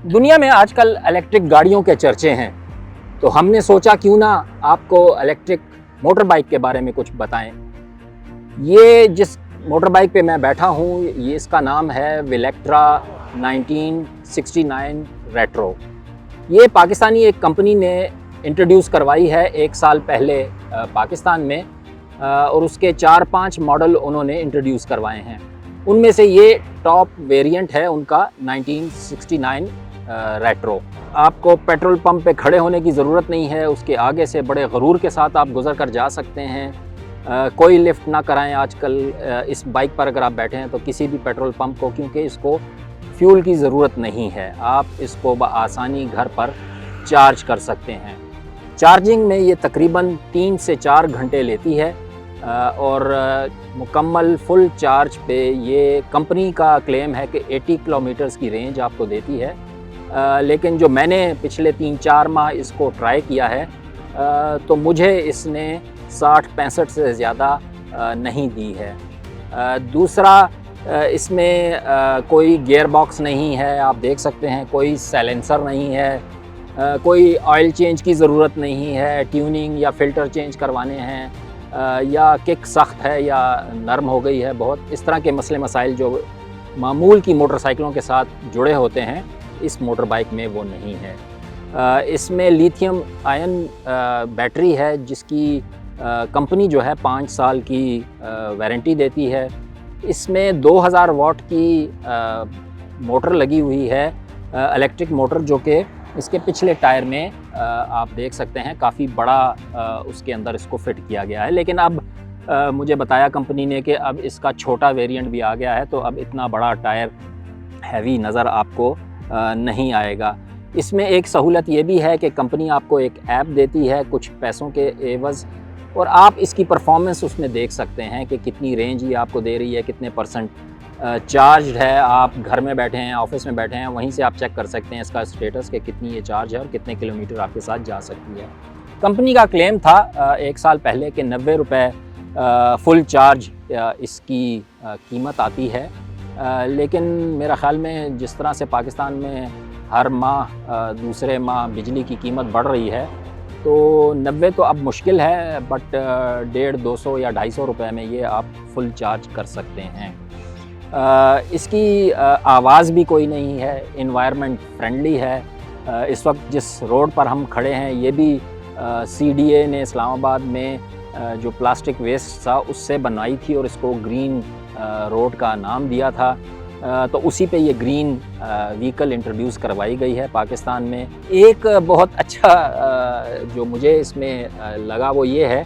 दुनिया में आजकल इलेक्ट्रिक गाड़ियों के चर्चे हैं, तो हमने सोचा क्यों ना आपको इलेक्ट्रिक मोटर बाइक के बारे में कुछ बताएं। ये जिस मोटर बाइक पे मैं बैठा हूँ, ये इसका नाम है विलेक्ट्रा 1969 रेट्रो। ये पाकिस्तानी एक कंपनी ने इंट्रोड्यूस करवाई है 1 साल पहले पाकिस्तान में, और उसके 4-5 मॉडल उन्होंने इंट्रोड्यूस करवाए हैं। उनमें से ये टॉप वेरिएंट है उनका 1969 रेट्रो। आपको पेट्रोल पंप पे खड़े होने की ज़रूरत नहीं है, उसके आगे से बड़े गरूर के साथ आप गुजर कर जा सकते हैं। कोई लिफ्ट ना कराएं आजकल इस बाइक पर अगर आप बैठे हैं तो किसी भी पेट्रोल पंप को, क्योंकि इसको फ्यूल की ज़रूरत नहीं है। आप इसको बआसानी घर पर चार्ज कर सकते हैं। चार्जिंग में ये तकरीबन 3 से 4 घंटे लेती है, और मुकम्मल फुल चार्ज पे ये कंपनी का क्लेम है कि 80 किलोमीटर्स की रेंज आपको देती है। लेकिन जो मैंने पिछले 3-4 माह इसको ट्राई किया है, तो मुझे इसने 60-65 से ज़्यादा नहीं दी है। दूसरा, इसमें कोई गियर बॉक्स नहीं है, आप देख सकते हैं, कोई साइलेंसर नहीं है, कोई ऑयल चेंज की ज़रूरत नहीं है, ट्यूनिंग या फ़िल्टर चेंज करवाने हैं, या किक सख्त है या नरम हो गई है बहुत, इस तरह के मसले मसाइल जो मामूल की मोटरसाइकिलों के साथ जुड़े होते हैं, इस मोटर बाइक में वो नहीं है। इसमें लिथियम आयन बैटरी है, जिसकी कंपनी जो है 5 साल की वारंटी देती है। इसमें 2000 वाट की मोटर लगी हुई है, इलेक्ट्रिक मोटर, जो कि इसके पिछले टायर में आप देख सकते हैं काफ़ी बड़ा उसके अंदर इसको फिट किया गया है। लेकिन अब मुझे बताया कंपनी ने कि अब इसका छोटा वेरिएंट भी आ गया है, तो अब इतना बड़ा टायर हैवी नज़र आपको नहीं आएगा। इसमें एक सहूलत ये भी है कि कंपनी आपको एक ऐप देती है कुछ पैसों के एवज़, और आप इसकी परफॉर्मेंस उसमें देख सकते हैं कि कितनी रेंज ये आपको दे रही है, कितने परसेंट चार्ज है। आप घर में बैठे हैं, ऑफिस में बैठे हैं, वहीं से आप चेक कर सकते हैं इसका स्टेटस कि कितनी ये चार्ज है और कितने किलोमीटर आपके साथ जा सकती है। कंपनी का क्लेम था 1 साल पहले कि 90 रुपये फुल चार्ज इसकी कीमत आती है। लेकिन मेरा ख़्याल में जिस तरह से पाकिस्तान में हर माह दूसरे माह बिजली की कीमत बढ़ रही है, तो 90 तो अब मुश्किल है, बट 150-200 या 250 रुपये में ये आप फुल चार्ज कर सकते हैं। इसकी आवाज़ भी कोई नहीं है, एनवायरनमेंट फ्रेंडली है। इस वक्त जिस रोड पर हम खड़े हैं, ये भी CDA ने इस्लामाबाद में जो प्लास्टिक वेस्ट था उससे बनाई थी, और इसको ग्रीन रोड का नाम दिया था। तो उसी पे ये ग्रीन व्हीकल इंट्रोड्यूस करवाई गई है पाकिस्तान में। एक बहुत अच्छा जो मुझे इसमें लगा वो ये है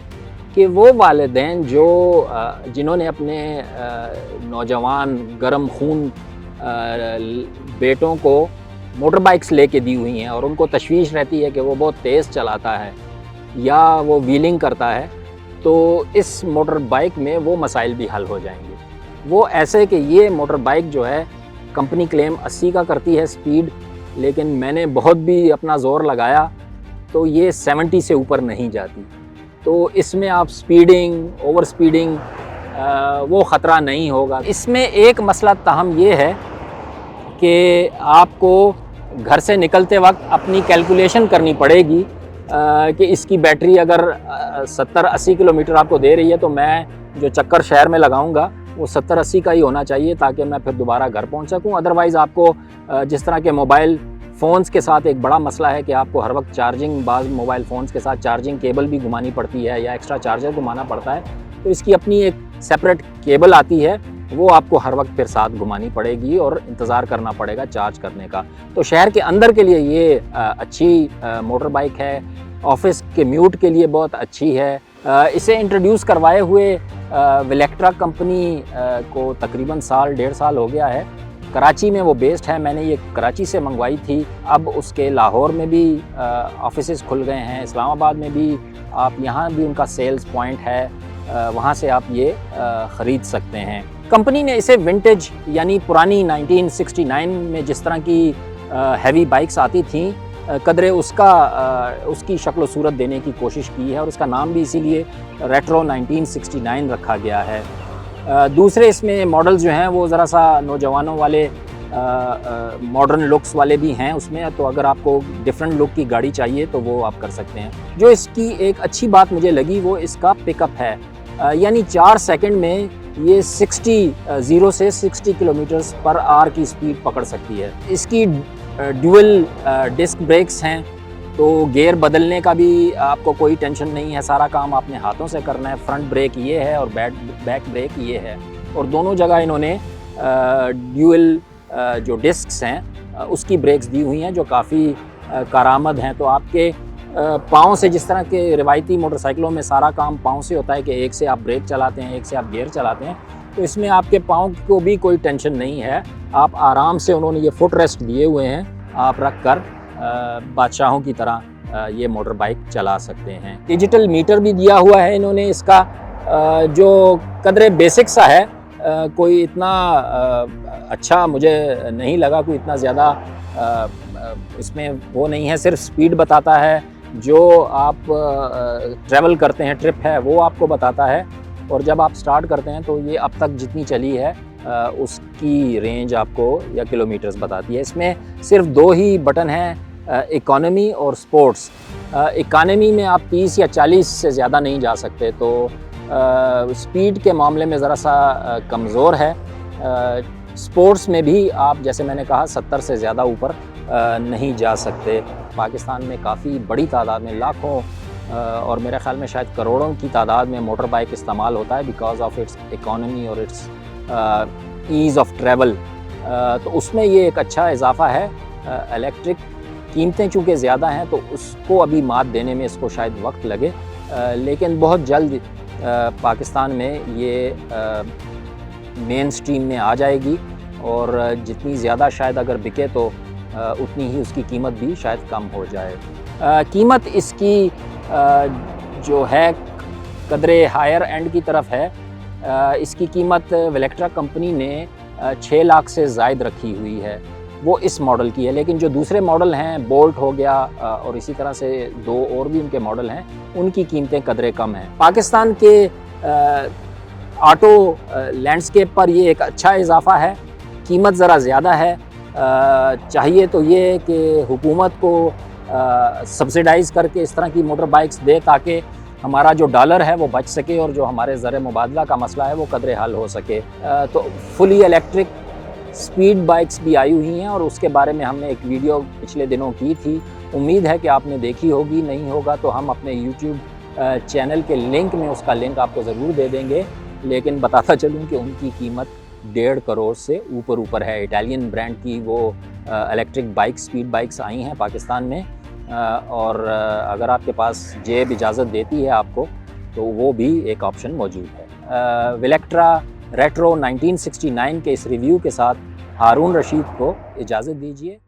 कि वो वालिदैन जो जिन्होंने अपने नौजवान गर्म खून बेटों को मोटर बाइक्स लेके दी हुई हैं, और उनको तशवीश रहती है कि वो बहुत तेज़ चलाता है या वो व्हीलिंग करता है, तो इस मोटर बाइक में वो मसाइल भी हल हो जाएंगे। वो ऐसे कि ये मोटर बाइक जो है कंपनी क्लेम 80 का करती है स्पीड, लेकिन मैंने बहुत भी अपना ज़ोर लगाया तो ये 70 से ऊपर नहीं जाती। तो इसमें आप स्पीडिंग, ओवर स्पीडिंग वो ख़तरा नहीं होगा। इसमें एक मसला ताहम ये है कि आपको घर से निकलते वक्त अपनी कैलकुलेशन करनी पड़ेगी कि इसकी बैटरी अगर 70-80 किलोमीटर आपको दे रही है, तो मैं जो चक्कर शहर में लगाऊंगा वो 70-80 का ही होना चाहिए, ताकि मैं फिर दोबारा घर पहुंच सकूं। अदरवाइज़ आपको जिस तरह के मोबाइल फ़ोन्स के साथ एक बड़ा मसला है कि आपको हर वक्त चार्जिंग, बाज़ मोबाइल फ़ोन्स के साथ चार्जिंग केबल भी घुमानी पड़ती है या एक्स्ट्रा चार्जर घुमाना पड़ता है, तो इसकी अपनी एक सेपरेट केबल आती है, वो आपको हर वक्त फिर साथ घुमानी पड़ेगी और इंतज़ार करना पड़ेगा चार्ज करने का। तो शहर के अंदर के लिए ये अच्छी मोटर बाइक है, ऑफिस के म्यूट के लिए बहुत अच्छी है। इसे इंट्रोड्यूस करवाए हुए विलेक्ट्रा कंपनी को तकरीबन 1.5 साल हो गया है। कराची में वो बेस्ड है, मैंने ये कराची से मंगवाई थी। अब उसके लाहौर में भी ऑफिसेज़ खुल गए हैं, इस्लामाबाद में भी, आप यहाँ भी उनका सेल्स पॉइंट है, वहाँ से आप ये ख़रीद सकते हैं। कंपनी ने इसे विंटेज यानी पुरानी 1969 में जिस तरह की हैवी बाइक्स आती थी, कदरे उसकी शक्ल सूरत देने की कोशिश की है, और उसका नाम भी इसीलिए रेट्रो 1969 रखा गया है। दूसरे इसमें मॉडल्स जो हैं वो ज़रा सा नौजवानों वाले मॉडर्न लुक्स वाले भी हैं उसमें, तो अगर आपको डिफरेंट लुक की गाड़ी चाहिए तो वो आप कर सकते हैं। जो इसकी एक अच्छी बात मुझे लगी वो इसका पिकअप है, यानी 4 सेकंड में ये 0 से 60 किलोमीटर्स पर आवर की स्पीड पकड़ सकती है। इसकी ड्यूअल डिस्क ब्रेक्स हैं, तो गियर बदलने का भी आपको कोई टेंशन नहीं है, सारा काम आपने हाथों से करना है। फ्रंट ब्रेक ये है और बैक ब्रेक ये है, और दोनों जगह इन्होंने ड्यूअल जो डिस्क्स हैं उसकी ब्रेक्स दी हुई हैं जो काफ़ी कारआमद हैं। तो आपके पाँव से, जिस तरह के रिवायती मोटरसाइकिलों में सारा काम पाँव से होता है कि एक से आप ब्रेक चलाते हैं, एक से आप गियर चलाते हैं, तो इसमें आपके पाँव को भी कोई टेंशन नहीं है। आप आराम से, उन्होंने ये फुट रेस्ट दिए हुए हैं, आप रख कर बादशाहों की तरह ये मोटर बाइक चला सकते हैं। डिजिटल मीटर भी दिया हुआ है इन्होंने। इसका जो कदरे बेसिक सा है, कोई इतना अच्छा मुझे नहीं लगा, कोई इतना ज़्यादा इसमें वो नहीं है। सिर्फ स्पीड बताता है, जो आप ट्रैवल करते हैं, ट्रिप है, वो आपको बताता है। और जब आप स्टार्ट करते हैं तो ये अब तक जितनी चली है उसकी रेंज आपको या किलोमीटर्स बताती है। इसमें सिर्फ 2 ही बटन हैं, इकोनॉमी और स्पोर्ट्स। इकोनॉमी में आप 30 या 40 से ज़्यादा नहीं जा सकते, तो स्पीड के मामले में ज़रा सा कमज़ोर है। स्पोर्ट्स में भी आप, जैसे मैंने कहा, 70 से ज़्यादा ऊपर नहीं जा सकते। पाकिस्तान में काफ़ी बड़ी तादाद में, लाखों और मेरे ख़्याल में शायद करोड़ों की तादाद में मोटर बाइक इस्तेमाल होता है बिकॉज़ ऑफ इट्स इकोनॉमी और इट्स ईज़ ऑफ ट्रैवल। तो उसमें ये एक अच्छा इजाफ़ा है। इलेक्ट्रिक कीमतें चूँकि ज़्यादा हैं तो उसको अभी मात देने में इसको शायद वक्त लगे, लेकिन बहुत जल्द पाकिस्तान में ये मेन स्ट्रीम में आ जाएगी, और जितनी ज़्यादा शायद अगर बिके तो उतनी ही उसकी कीमत भी शायद कम हो जाए। कीमत इसकी जो है कदरे हायर एंड की तरफ है। इसकी कीमत वेलेक्ट्रा कंपनी ने 6 लाख से ज़ायद रखी हुई है, वो इस मॉडल की है। लेकिन जो दूसरे मॉडल हैं, बोल्ट हो गया और इसी तरह से 2 और भी उनके मॉडल हैं, उनकी कीमतें कदरे कम हैं। पाकिस्तान के ऑटो लैंडस्केप पर ये एक अच्छा इजाफ़ा है। कीमत ज़रा ज़्यादा है। चाहिए तो ये कि हुकूमत को सब्सिडाइज़ करके इस तरह की मोटर बाइक्स दे, ताकि हमारा जो डॉलर है वो बच सके और जो हमारे ज़र मुबादला का मसला है वो कदरे हल हो सके। तो फुली इलेक्ट्रिक स्पीड बाइक्स भी आई हुई हैं, और उसके बारे में हमने एक वीडियो पिछले दिनों की थी। उम्मीद है कि आपने देखी होगी, नहीं होगा तो हम अपने यूट्यूब चैनल के लिंक में उसका लिंक आपको ज़रूर दे देंगे। लेकिन बताता चलूँ कि उनकी कीमत 1.5 करोड़ से ऊपर है। इटालियन ब्रांड की वो इलेक्ट्रिक बाइक, स्पीड बाइक्स आई हैं पाकिस्तान में, और अगर आपके पास जेब इजाज़त देती है आपको, तो वो भी एक ऑप्शन मौजूद है। वेलेक्ट्रा रेट्रो 1969 के इस रिव्यू के साथ हारून रशीद को इजाज़त दीजिए।